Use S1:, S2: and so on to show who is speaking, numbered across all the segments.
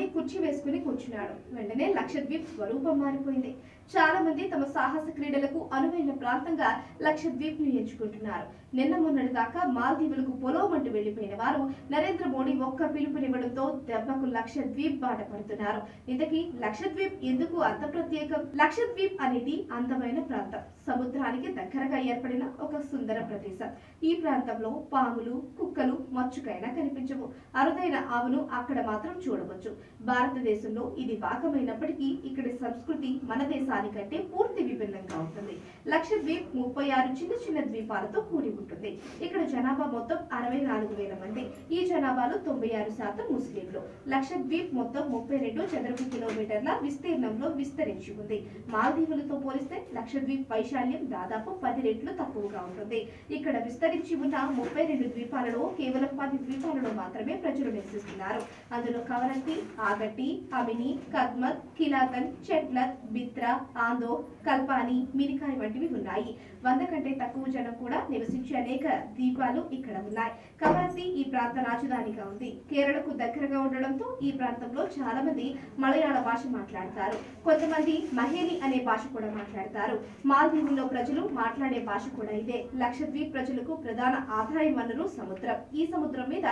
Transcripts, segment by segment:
S1: ఖాళీ కుర్చీ వేసుకుని కూర్చున్నాడు. వెంటనే లక్షద్వీప్ స్వరూపం మారిపోయింది. చాలా మంది తమ సాహస క్రీడలకు అనువైన ప్రాంతంగా లక్షద్వీప్ ను ఎంచుకుంటున్నారు. నిన్న మొన్నటి దాకా మాల్దీవులకు పొలోమంటూ వెళ్లిపోయిన వారు నరేంద్ర మోడీ ఒక్క పిలుపునివ్వడంతో దెబ్బకు లక్షద్వీప్ బాట పడుతున్నారు. ఇంతకీ లక్షద్వీప్ ఎందుకు అంత ప్రత్యేకం? లక్షద్వీప్ అనేది అందమైన ప్రాంతం. సముద్రానికి దగ్గరగా ఏర్పడిన ఒక సుందర ప్రదేశం. ఈ ప్రాంతంలో పాములు, కుక్కలు మచ్చుకైనా కనిపించవు. అరుదైన ఆవును అక్కడ మాత్రం చూడవచ్చు. భారతదేశంలో ఇది భాగమైనప్పటికీ ఇక్కడి సంస్కృతి మన దేశానికంటే పూర్తి విభిన్నంగా ఉంటుంది. లక్షద్వీప్ 36 చిన్న చిన్న ద్వీపాలతో కూడి ఉంటుంది. ఇక్కడ జనాభా మొత్తం 64,000 మంది. ఈ జనాభాలో 96% ముస్లింలు. లక్షద్వీప్ మొత్తం 32 చదరపు కిలోమీటర్ల విస్తీర్ణంలో విస్తరించి ఉంది. మాల్దీవులతో పోలిస్తే లక్షద్వీప్ వైశాల్యం దాదాపు 10 రెట్లు తక్కువగా ఉంటుంది. ఇక్కడ విస్తరించి ఉన్న 32 ద్వీపాలలో కేవలం 10 ద్వీపాలలో మాత్రమే ప్రజలు నివసిస్తున్నారు. అందులో కవరత్తి, ఆగట్టి, అమిని, కద్మత్, కిలాతన్, చెట్లత్, బిత్రా, ఆందో, కల్పాని, మినికాయ్ వంటివి ఉన్నాయి. 100 కంటే తక్కువ జనం కూడా నివసించే అనేక ద్వీపాలు ఇక్కడ ఉన్నాయి. కవరత్తి ఈ ప్రాంత రాజధానిగా ఉంది. కేరళకు దగ్గరగా ఉండడంతో ఈ ప్రాంతంలో చాలా మంది మలయాళ భాష మాట్లాడతారు. కొంతమంది మహేలి అనే భాష కూడా మాట్లాడతారు. మాల్దీవుల్లో ప్రజలు మాట్లాడే భాష కూడా ఇదే. లక్షద్వీప్ ప్రజలకు ప్రధాన ఆదాయ వనరు సముద్రం. ఈ సముద్రం మీద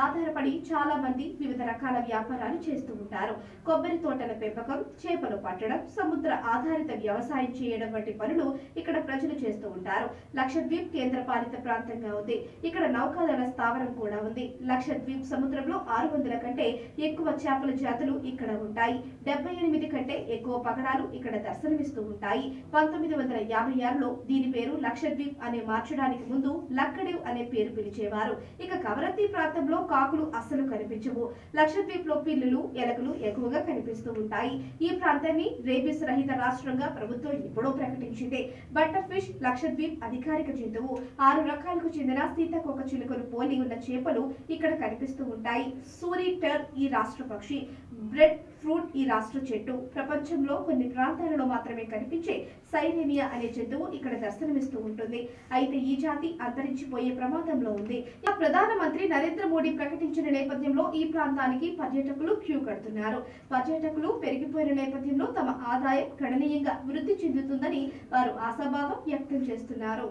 S1: ఆధారపడి చాలా మంది వివిధ రకాల వ్యాపారాలు చేస్తూ ఉంటారు. కొబ్బరి తోటల పెంపకం, చేపలు పట్టడం, సముద్ర ఆధారిత వ్యవసాయం చేయడం వంటి పనులు ఇక్కడ ప్రజలు చేస్తూ ఉంటారు. లక్షద్వీప్ కేంద్ర పాలిత ప్రాంతంగా ఉంది. ఇక్కడ నౌకాదళ స్థావరం కూడా ఉంది. లక్షద్వీప్ సముద్రంలో 600 కంటే ఎక్కువ చేపల జాతులు ఇక్కడ ఉంటాయి. 78 కంటే ఎక్కువ పగడాలు ఇక్కడ దర్శనమిస్తూ ఉంటాయి. 1956లో దీని పేరు లక్షద్వీప్ అనే మార్చడానికి ముందు లక్కడివ్ అనే పేరు పిలిచేవారు. ఇక కవరత్తి ప్రాంతంలో కాకులు అస్సలు కనిపించవు. లక్షద్వీప్ లో పిల్లులు, ఎలకలు ఎక్కువగా కనిపిస్తూ ఉంటాయి. ఈ ప్రాంతాన్ని రేబీస్ రహిత రాష్ట్రంగా ప్రభుత్వం ఎప్పుడో ప్రకటించింది. బటర్ ఫిష్ లక్షద్వీప్ అధికారిక జంతువు. 6 రకాలకు చెందిన సీతాకోక చిలుకలు పోలి ఉన్న చేపలు ఇక్కడ కనిపిస్తూ ఉంటాయి. సూరి టర్ ఈ రాష్ట్ర పక్షి. బ్రెడ్ ఫ్రూట్ ఈ రాష్ట్ర చెట్టు. ప్రపంచంలో కొన్ని ప్రాంతాలలో మాత్రమే కనిపించే సైరేనియా అనే జంతువు ఇక్కడ దర్శనమిస్తూ ఉంటుంది. అయితే ఈ జాతి అంతరించిపోయే ప్రమాదంలో ఉంది. ప్రధానమంత్రి నరేంద్ర మోడీ ప్రకటించిన నేపథ్యంలో ఈ ప్రాంతానికి పర్యాటకులు క్యూ కడుతున్నారు. పర్యాటకులు పెరిగిపోయిన నేపథ్యంలో తమ ఆదాయం గణనీయంగా వృద్ధి చెందుతుందని వారు ఆశాభావం వ్యక్తం చేస్తున్నారు.